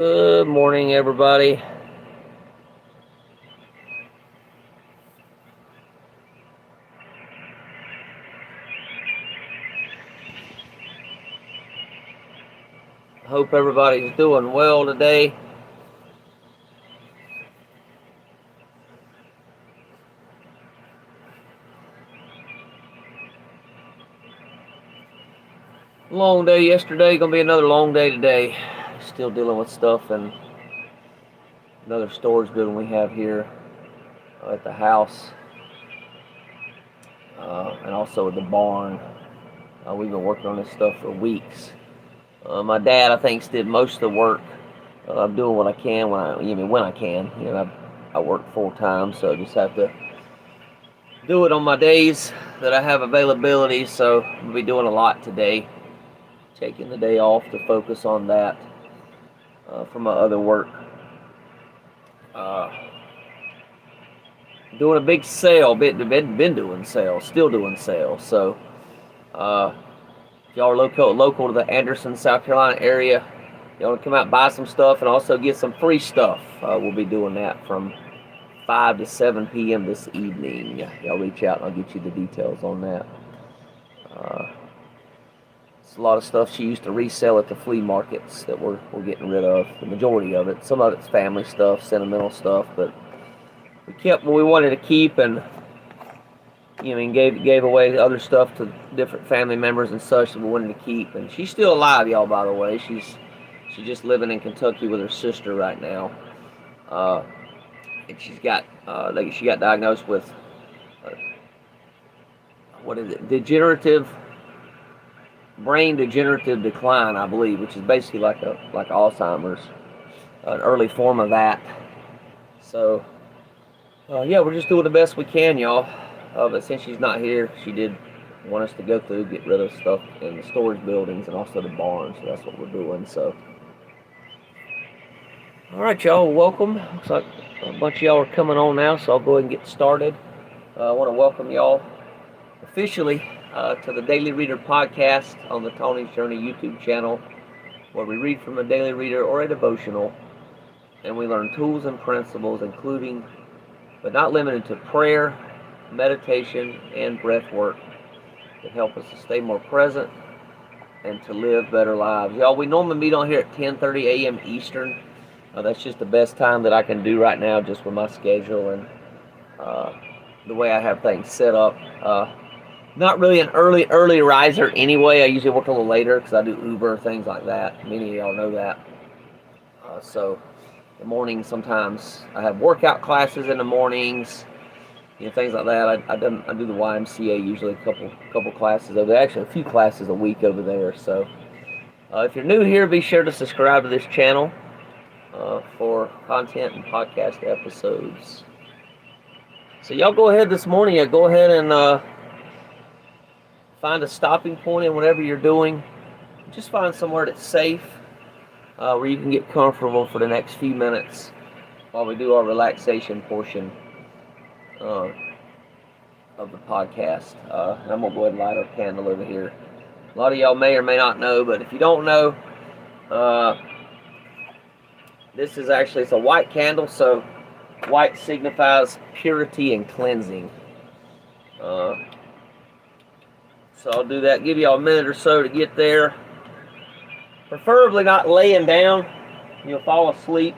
Good morning, everybody. Hope everybody's doing well today. Long day yesterday, gonna be another long day today. Still dealing with stuff in another storage building we have here at the house, and also at the barn. We've been working on this stuff for weeks. My dad, I think, did most of the work. I'm doing what I can when I can. I work full time, so I just have to do it on my days that I have availability. So I'll be doing a lot today. Taking the day off to focus on that for my other work. Doing a big sale. Been doing sales. Still doing sales. So if y'all are local to the Anderson, South Carolina area, y'all want to come out and buy some stuff and also get some free stuff. We'll be doing that from 5 to 7 p.m. this evening. Y'all reach out and I'll get you the details on that. It's a lot of stuff she used to resell at the flea markets that we're getting rid of. The majority of it. Some of it's family stuff, sentimental stuff, but we kept what we wanted to keep, and gave away other stuff to different family members and such that we wanted to keep. And she's still alive, y'all. By the way, she's just living in Kentucky with her sister right now, and she got diagnosed with brain degenerative decline, I believe, which is basically like Alzheimer's, an early form of that. So, we're just doing the best we can, y'all. But since she's not here, she did want us to go through, get rid of stuff in the storage buildings and also the barn. So that's what we're doing. So, all right, y'all, welcome. Looks like a bunch of y'all are coming on now, so I'll go ahead and get started. I want to welcome y'all officially to the Daily Reader podcast on the Tony's Journey YouTube channel, where we read from a daily reader or a devotional, and we learn tools and principles, including but not limited to prayer, meditation, and breath work that help us to stay more present and to live better lives. Y'all, we normally meet on here at 10:30 a.m. Eastern. That's just the best time that I can do right now, just with my schedule and the way I have things set up. Not really an early riser anyway. I usually work a little later because I do Uber, things like that. Many of y'all know that. So the morning, sometimes I have workout classes in the mornings, things like that. I do the YMCA usually a couple classes over there. Actually, a few classes a week over there. So if you're new here, be sure to subscribe to this channel for content and podcast episodes. So y'all go ahead this morning. Go ahead and find a stopping point in whatever you're doing. Just find somewhere that's safe, where you can get comfortable for the next few minutes while we do our relaxation portion of the podcast. And I'm going to go ahead and light our candle over here. A lot of y'all may or may not know, but if you don't know, this is actually, it's a white candle, so white signifies purity and cleansing. So I'll do that, give y'all a minute or so to get there. Preferably not laying down. You'll fall asleep.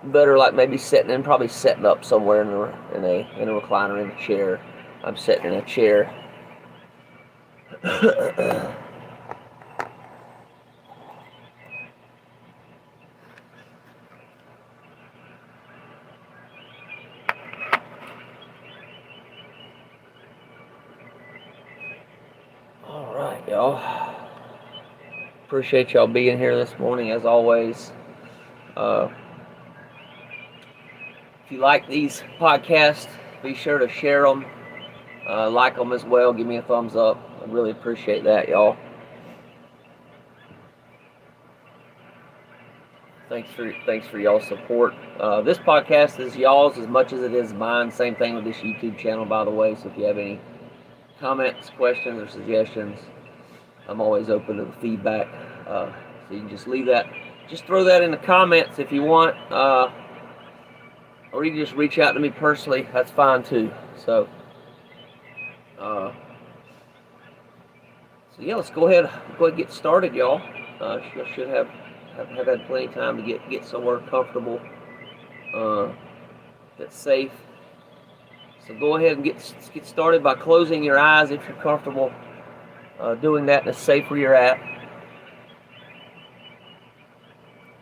Better like maybe probably setting up somewhere in a recliner, in a chair. I'm sitting in a chair. All right, y'all. Appreciate y'all being here this morning, as always. If you like these podcasts, be sure to share them, like them as well. Give me a thumbs up. I really appreciate that, y'all. Thanks for y'all's support. This podcast is y'all's as much as it is mine. Same thing with this YouTube channel, by the way. So if you have any comments, questions, or suggestions. I'm always open to the feedback. So you can just leave that, just throw that in the comments if you want, or you can just reach out to me personally. That's fine too. So yeah, let's go ahead and get started, y'all. You should have had plenty of time to get somewhere comfortable, that's safe. So go ahead and get started by closing your eyes if you're comfortable doing that and it's safe where you're at.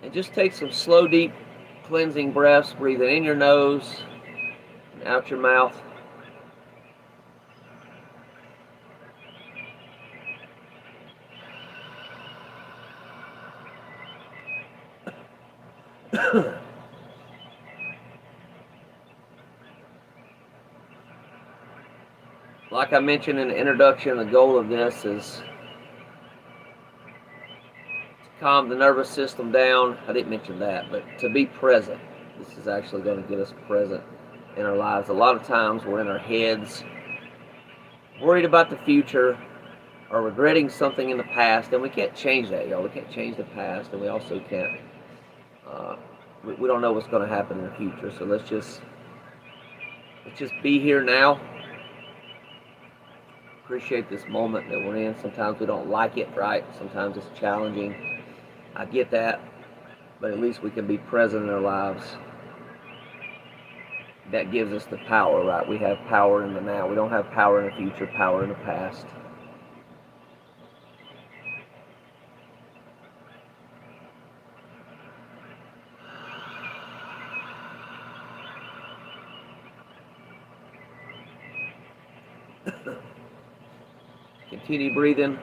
And just take some slow, deep, cleansing breaths, breathing in your nose and out your mouth. Like I mentioned in the introduction, the goal of this is to calm the nervous system down. I didn't mention that, but to be present. This is actually going to get us present in our lives. A lot of times we're in our heads, worried about the future, or regretting something in the past, and we can't change that, y'all. We can't change the past, and we also can't. We don't know what's going to happen in the future, so let's just be here now. Appreciate this moment that we're in. Sometimes we don't like it, right? Sometimes it's challenging. I get that, but at least we can be present in our lives. That gives us the power, right? We have power in the now. We don't have power in the future, power in the past. Continue breathing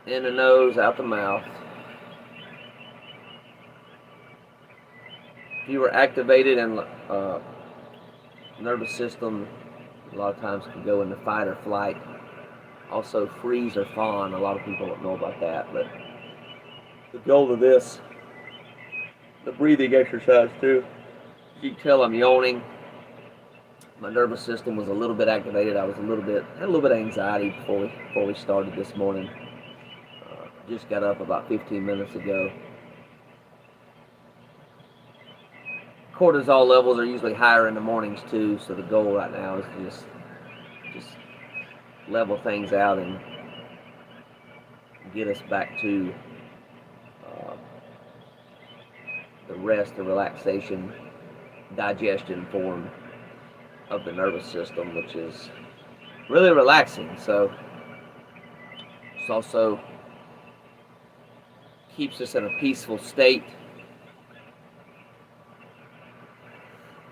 in the nose, out the mouth. If you were activated and nervous system, a lot of times can go into fight or flight. Also freeze or fawn. A lot of people don't know about that, but the goal of this, the breathing exercise too. You can tell I'm yawning. My nervous system was a little bit activated. I was had a little bit of anxiety before we started this morning. Just got up about 15 minutes ago. Cortisol levels are usually higher in the mornings too, so the goal right now is to just level things out and get us back to the rest, the relaxation, digestion form of the nervous system, which is really relaxing. So it's also keeps us in a peaceful state.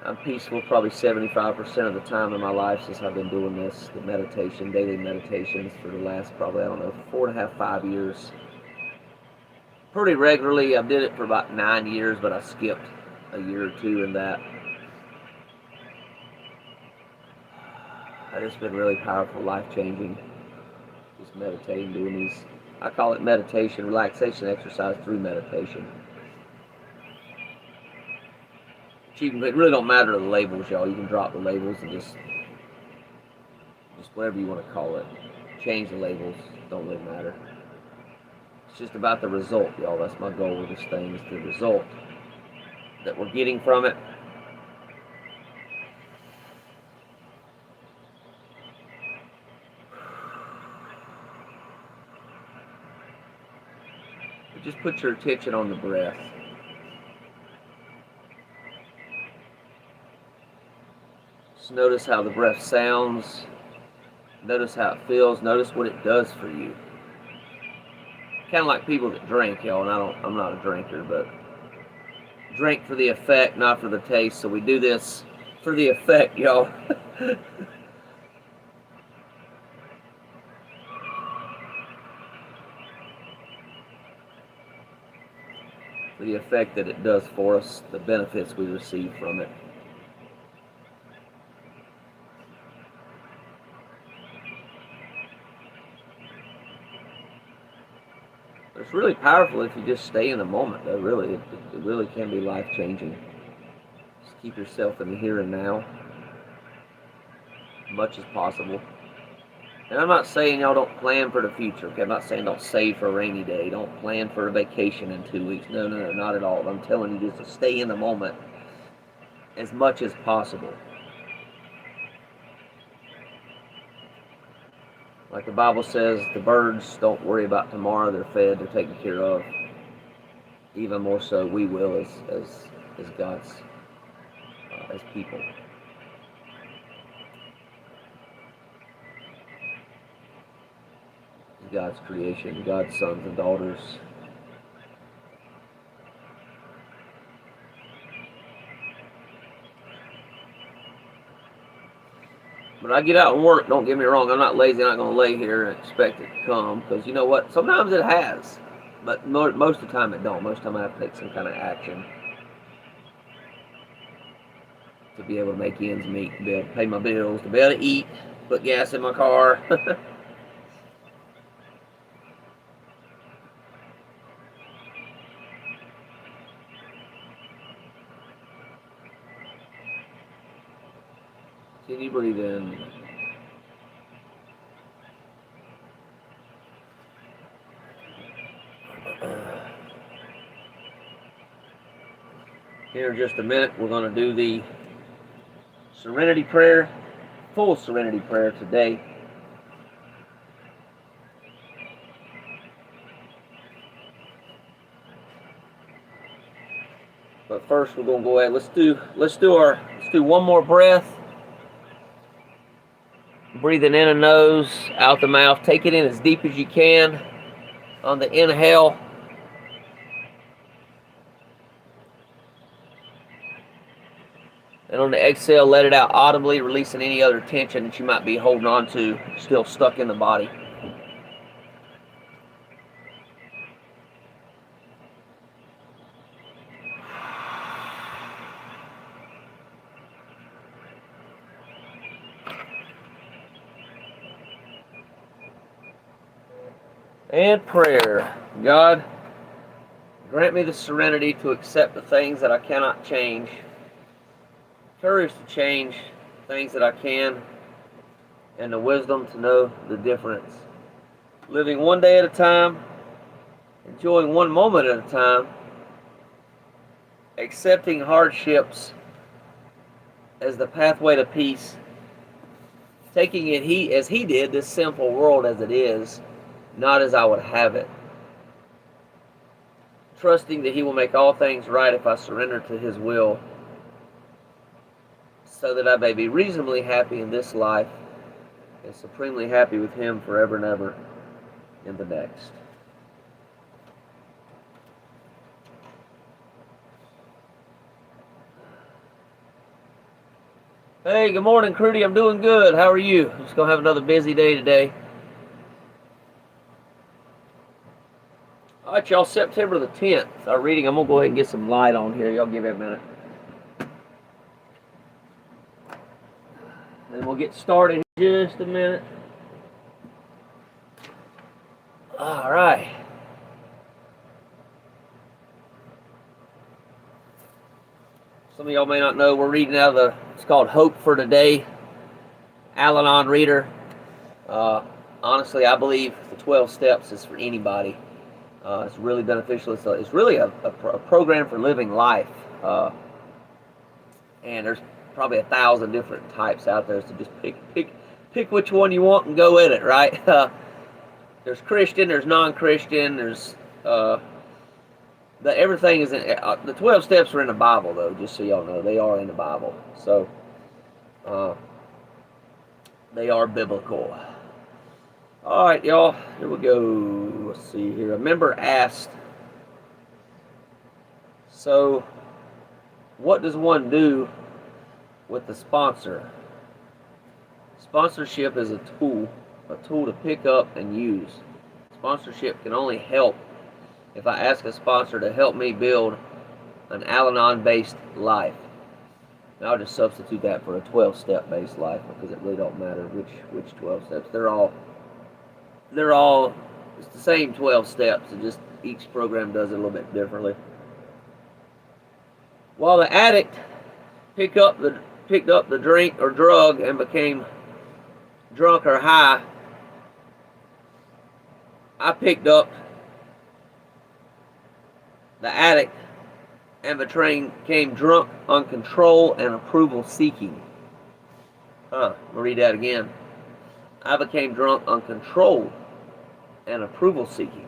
I'm peaceful probably 75% of the time in my life since I've been doing this, the meditation, daily meditations for the last probably, 4.5, 5 years. Pretty regularly. I did it for about 9 years, but I skipped a year or two in that. It's been really powerful, life-changing, just meditating, doing these, I call it meditation, relaxation exercise through meditation. It really don't matter the labels, y'all. You can drop the labels and just whatever you want to call it. Change the labels, don't really matter. It's just about the result, y'all. That's my goal with this thing, is the result that we're getting from it. Just put your attention on the breath. Just notice how the breath sounds. Notice how it feels. Notice what it does for you. Kind of like people that drink, y'all, and I'm not a drinker, but drink for the effect, not for the taste. So we do this for the effect, y'all. For the effect that it does for us, the benefits we receive from it. It's really powerful if you just stay in the moment, though. Really, it really can be life-changing. Just keep yourself in the here and now. much as possible. And I'm not saying y'all don't plan for the future. Okay, I'm not saying don't save for a rainy day. Don't plan for a vacation in 2 weeks. No, not at all. I'm telling you just to stay in the moment as much as possible. Like the Bible says, the birds don't worry about tomorrow. They're fed. They're taken care of. Even more so, we will as God's as people. God's creation, God's sons and daughters. When I get out and work, don't get me wrong, I'm not lazy. I'm not going to lay here and expect it to come, because you know what? Sometimes it has, but most of the time it don't. Most of the time I have to take some kind of action to be able to make ends meet, to be able to pay my bills, to be able to eat, put gas in my car. Can you breathe in? Here in just a minute, we're going to do the Serenity Prayer, full Serenity Prayer today. But first, we're going to go ahead. Let's do one more breath. Breathing in the nose, out the mouth. Take it in as deep as you can on the inhale. And on the exhale, let it out audibly, releasing any other tension that you might be holding on to, still stuck in the body. And prayer. God, grant me the serenity to accept the things that I cannot change, courage to change things that I can, and the wisdom to know the difference. Living one day at a time, enjoying one moment at a time, accepting hardships as the pathway to peace, taking it as He did, this sinful world as it is, not as I would have it. Trusting that He will make all things right if I surrender to His will, so that I may be reasonably happy in this life and supremely happy with Him forever and ever in the next. Hey, good morning, Crudy. I'm doing good. How are you? Just going to have another busy day today. All right, y'all, September the 10th. Our reading, I'm going to go ahead and get some light on here. Y'all give me a minute. Then we'll get started in just a minute. All right. Some of y'all may not know, we're reading out of it's called Hope for Today, Al-Anon reader. Honestly, I believe the 12 steps is for anybody. It's really beneficial. It's really a program for living life. And there's probably 1,000 different types out there, so just pick which one you want and go with it, right? There's Christian, there's non-Christian, there's everything is in the 12 steps are in the Bible, though, just so y'all know. They are in the Bible, so they are biblical. All right, y'all, here we go. Let's see here. A member asked, so what does one do with the sponsor? Sponsorship is a tool to pick up and use. Sponsorship can only help if I ask a sponsor to help me build an Al-Anon-based life. Now I'll just substitute that for a 12-step based life, because it really don't matter which 12 steps. They're all it's the same 12 steps, and just each program does it a little bit differently. While the addict picked up the drink or drug and became drunk or high, I picked up the addict and became drunk on control and approval seeking. I'll read that again. I became drunk on control and approval seeking.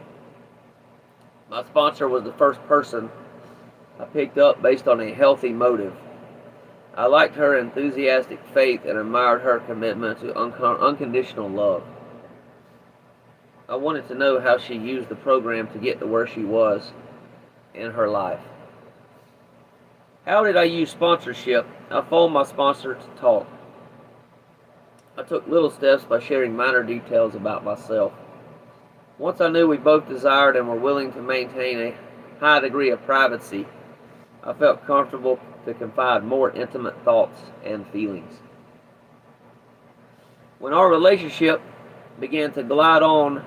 My sponsor was the first person I picked up based on a healthy motive. I liked her enthusiastic faith and admired her commitment to unconditional love. I wanted to know how she used the program to get to where she was in her life. How did I use sponsorship? I phoned my sponsor to talk. I took little steps by sharing minor details about myself. Once I knew we both desired and were willing to maintain a high degree of privacy, I felt comfortable to confide more intimate thoughts and feelings. When our relationship began to glide on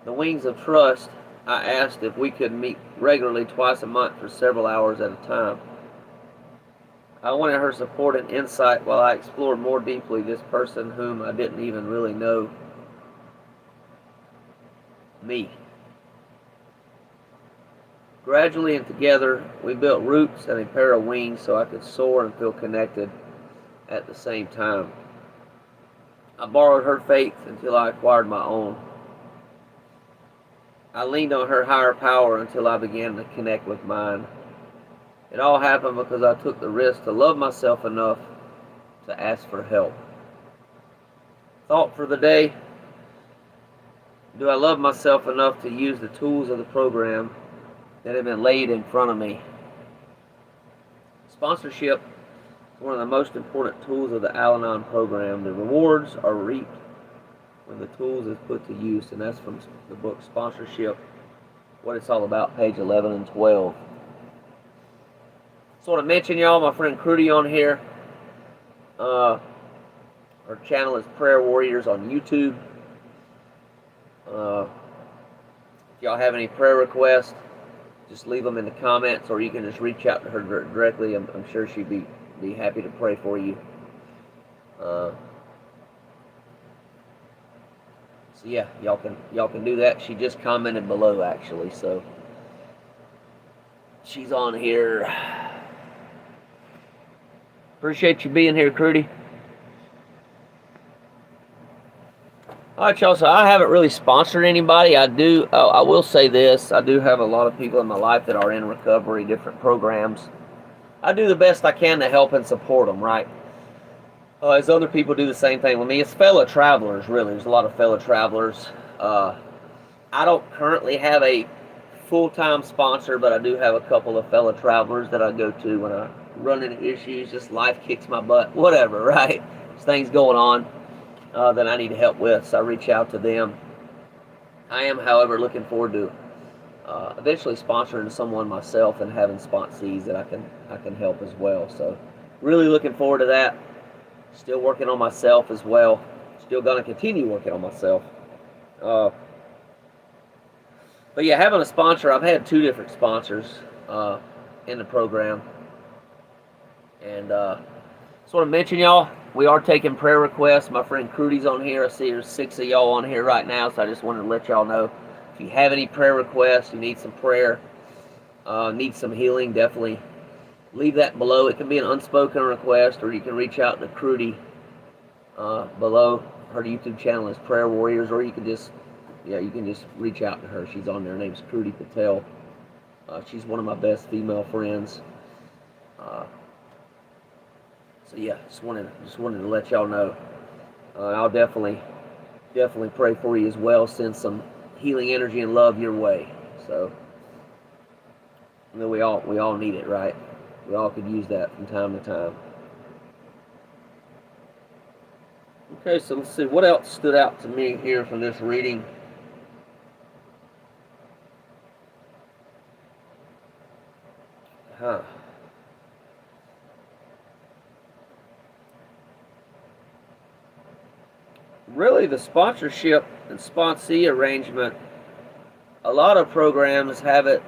the wings of trust, I asked if we could meet regularly twice a month for several hours at a time. I wanted her support and insight while I explored more deeply this person whom I didn't even really know me. Gradually and together, we built roots and a pair of wings so I could soar and feel connected at the same time. I borrowed her faith until I acquired my own. I leaned on her higher power until I began to connect with mine. It all happened because I took the risk to love myself enough to ask for help. Thought for the day: do I love myself enough to use the tools of the program that have been laid in front of me? Sponsorship is one of the most important tools of the Al-Anon program. The rewards are reaped when the tools is put to use, and that's from the book Sponsorship, What It's All About, page 11 and 12. Just want to mention y'all, my friend Crudy on here. Her channel is Prayer Warriors on YouTube. If y'all have any prayer requests, just leave them in the comments, or you can just reach out to her directly. I'm sure she'd be happy to pray for you. So yeah, y'all can do that. She just commented below, actually, so she's on here. Appreciate you being here, Crudy. Alright, y'all, so I haven't really sponsored anybody. I will say this: I do have a lot of people in my life that are in recovery, different programs. I do the best I can to help and support them, right? As other people do the same thing with me. It's fellow travelers, really. There's a lot of fellow travelers. I don't currently have a full-time sponsor, but I do have a couple of fellow travelers that I go to when I run into issues, just life kicks my butt, whatever, right? There's things going on that I need help with, so I reach out to them. I am, however, looking forward to eventually sponsoring someone myself and having sponsees that I can help as well. So really looking forward to that. Still working on myself as well. Still going to continue working on myself. But yeah, having a sponsor, I've had 2 different sponsors in the program. And just want to mention, y'all, we are taking prayer requests. My friend Crudy's on here. I see there's 6 of y'all on here right now, so I just wanted to let y'all know, if you have any prayer requests, you need some prayer, need some healing, definitely leave that below. It can be an unspoken request, or you can reach out to Crudy below. Her YouTube channel is Prayer Warriors, or you can just reach out to her. She's on there. Her name's Crudy Patel. She's one of my best female friends. So yeah, just wanted to let y'all know. I'll definitely pray for you as well. Send some healing energy and love your way. So I know we all need it, right? We all could use that from time to time. Okay, so let's see what else stood out to me here from this reading. Really, the sponsorship and sponsee arrangement, a lot of programs have it,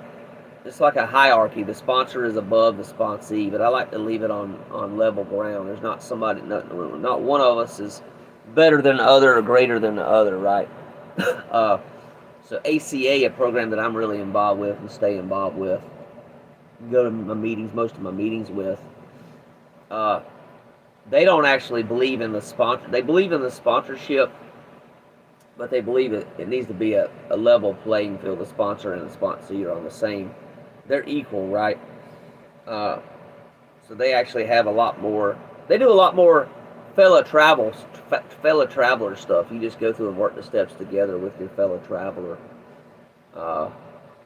it's like a hierarchy. The sponsor is above the sponsee, but I like to leave it on level ground. There's not somebody, not one of us is better than the other or greater than the other, right? uh, so ACA, a program that I'm really involved with and stay involved with, go to my meetings, most of my meetings with, uh, they don't actually believe in the sponsor. They believe in the sponsorship, but they believe it needs to be a level playing field. The sponsor and the sponsee are on the same. They're equal, right? Uh, so they actually have a lot more. They do a lot more fellow traveler stuff. You just go through and work the steps together with your fellow traveler. Uh,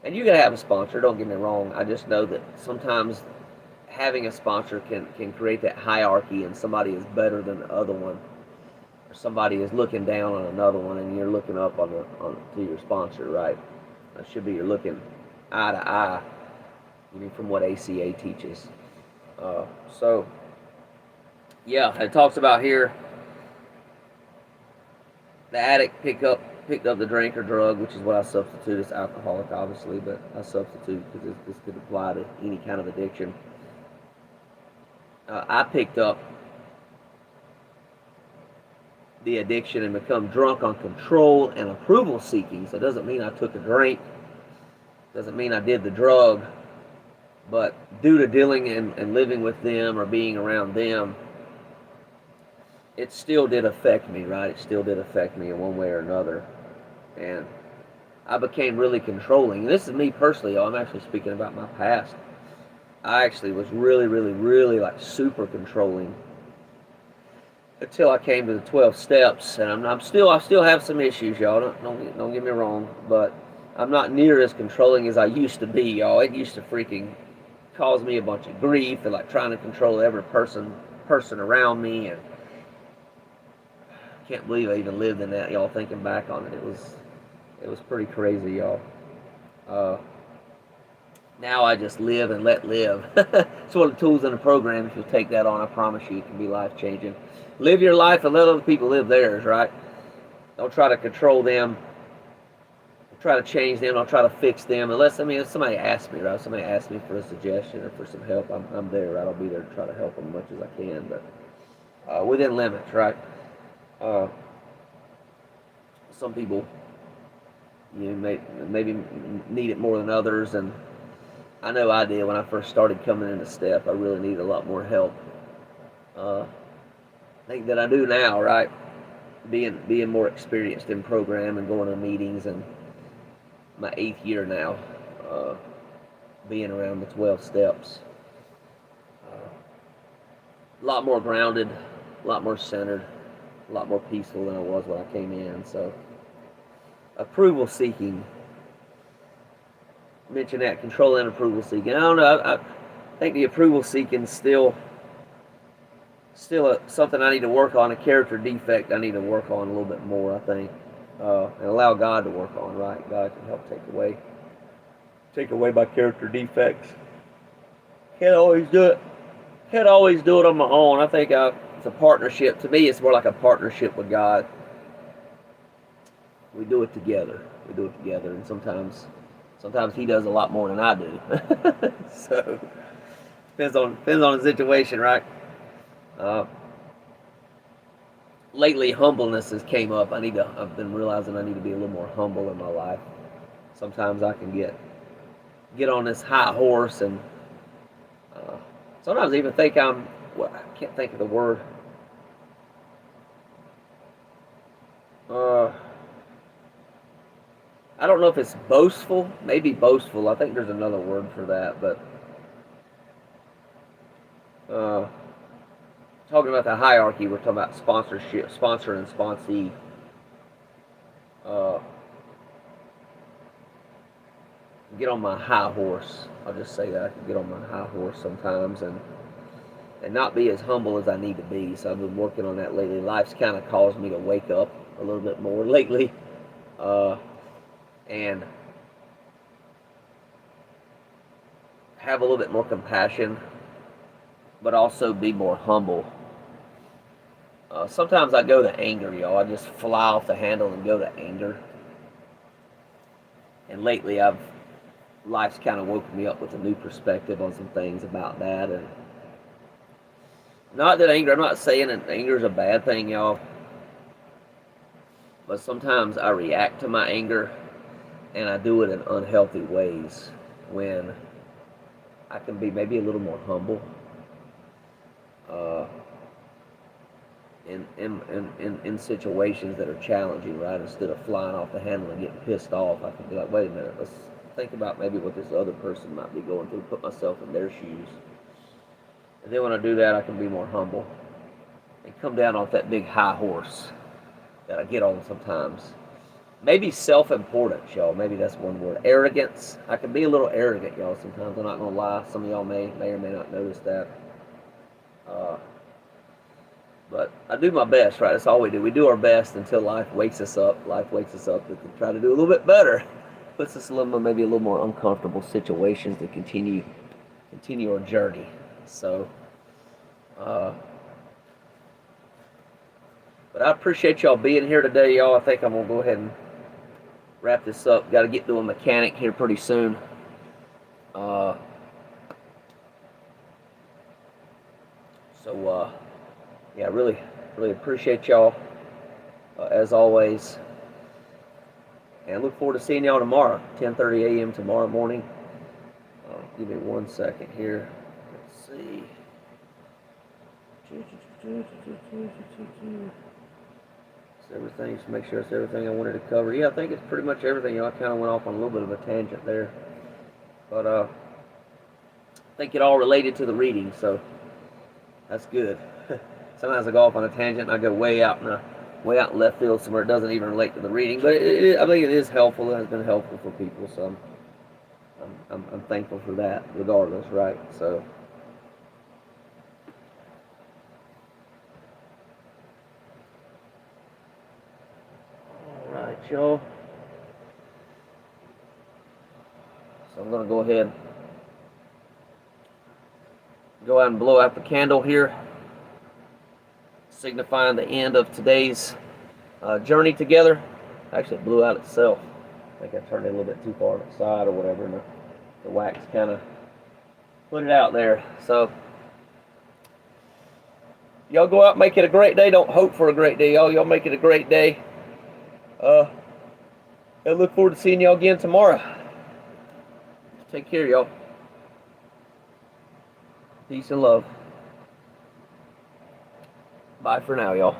and you can have a sponsor. Don't get me wrong. I just know that sometimes having a sponsor can create that hierarchy, and somebody is better than the other one, or somebody is looking down on another one, and you're looking up to your sponsor, right? It should be you're looking eye to eye. I mean, from what ACA teaches. So, yeah, it talks about here the addict picked up the drink or drug, which is what I substitute. It's alcoholic, obviously, but I substitute because this could apply to any kind of addiction. I picked up the addiction and become drunk on control and approval seeking. So it doesn't mean I took a drink, doesn't mean I did the drug, but due to dealing and living with them or being around them, it still did affect me, right? It still did affect me in one way or another. And I became really controlling. And this is me personally, I'm actually speaking about my past. I actually was really, really, really like super controlling until I came to the 12 steps. And I still have some issues, y'all. Don't get me wrong, but I'm not near as controlling as I used to be, y'all. It used to freaking cause me a bunch of grief and like trying to control every person around me, and I can't believe I even lived in that, y'all. Thinking back on it, it was pretty crazy, y'all. Now I just live and let live. It's one of the tools in the program. If you take that on, I promise you it can be life changing. Live your life and let other people live theirs, right? Don't try to control them. Don't try to change them. Don't try to fix them. Unless, if somebody asks me, right? Somebody asks me for a suggestion or for some help, I'm there, right? I'll be there to try to help them as much as I can, but within limits, right? Some people, maybe need it more than others, and I know I did when I first started coming into step. I really needed a lot more help. I think that I do now, right? Being more experienced in program and going to meetings, and my 8th year now, being around the 12 steps. A lot more grounded, a lot more centered, a lot more peaceful than I was when I came in. So, approval seeking. Mention that, control and approval seeking. I don't know. I think the approval seeking is still something I need to work on. A character defect I need to work on a little bit more, I think, and allow God to work on. Right, God can help take away my character defects. Can't always do it. Can't always do it on my own. I think it's a partnership. To me, it's more like a partnership with God. We do it together. And sometimes He does a lot more than I do. So depends on the situation, right? Lately, humbleness has came up. I've been realizing I need to be a little more humble in my life. Sometimes I can get on this high horse, and sometimes I even think I can't think of the word. I don't know if it's boastful. Maybe boastful. I think there's another word for that. But talking about the hierarchy, we're talking about sponsorship, sponsor and sponsee. Get on my high horse. I'll just say that I can get on my high horse sometimes and not be as humble as I need to be. So I've been working on that lately. Life's kind of caused me to wake up a little bit more lately, and have a little bit more compassion, but also be more humble. Sometimes I go to anger, y'all. I just fly off the handle and go to anger. And lately, life's kind of woken me up with a new perspective on some things about that. And not that anger, I'm not saying that anger is a bad thing, y'all. but sometimes I react to my anger, and I do it in unhealthy ways when I can be maybe a little more humble. Uh, in situations that are challenging, right? Instead of flying off the handle and getting pissed off, I can be like, wait a minute, let's think about maybe what this other person might be going through, put myself in their shoes. And then when I do that, I can be more humble and come down off that big high horse that I get on sometimes. Maybe self-importance, y'all. Maybe that's one word. Arrogance. I can be a little arrogant, y'all, sometimes. I'm not going to lie. Some of y'all may or may not notice that. Uh, But I do my best, right? That's all we do. We do our best until life wakes us up. Life wakes us up. We can try to do a little bit better. Puts us maybe a little more uncomfortable situations to continue our journey. So, but I appreciate y'all being here today, y'all. I think I'm gonna go ahead and wrap this up. Got to get to a mechanic here pretty soon. Yeah, really appreciate y'all as always, and I look forward to seeing y'all tomorrow, 10:30 a.m. tomorrow morning. Give me 1 second here. Let's see. It's everything. Just make sure it's everything I wanted to cover. Yeah, I think it's pretty much everything. I kind of went off on a little bit of a tangent there, but I think it all related to the reading, so that's good. Sometimes I go off on a tangent and I go way out in left field somewhere it doesn't even relate to the reading, but I think it is helpful. It has been helpful for people, so I'm thankful for that, regardless, right? So, all right, y'all. So I'm gonna go ahead and blow out the candle here, signifying the end of today's journey together. Actually, it blew out itself. I think I turned it a little bit too far to the side or whatever, and the wax kind of put it out there. So, y'all go out and make it a great day. Don't hope for a great day, y'all. Y'all make it a great day. I look forward to seeing y'all again tomorrow. Take care, y'all. Peace and love. Bye for now, y'all.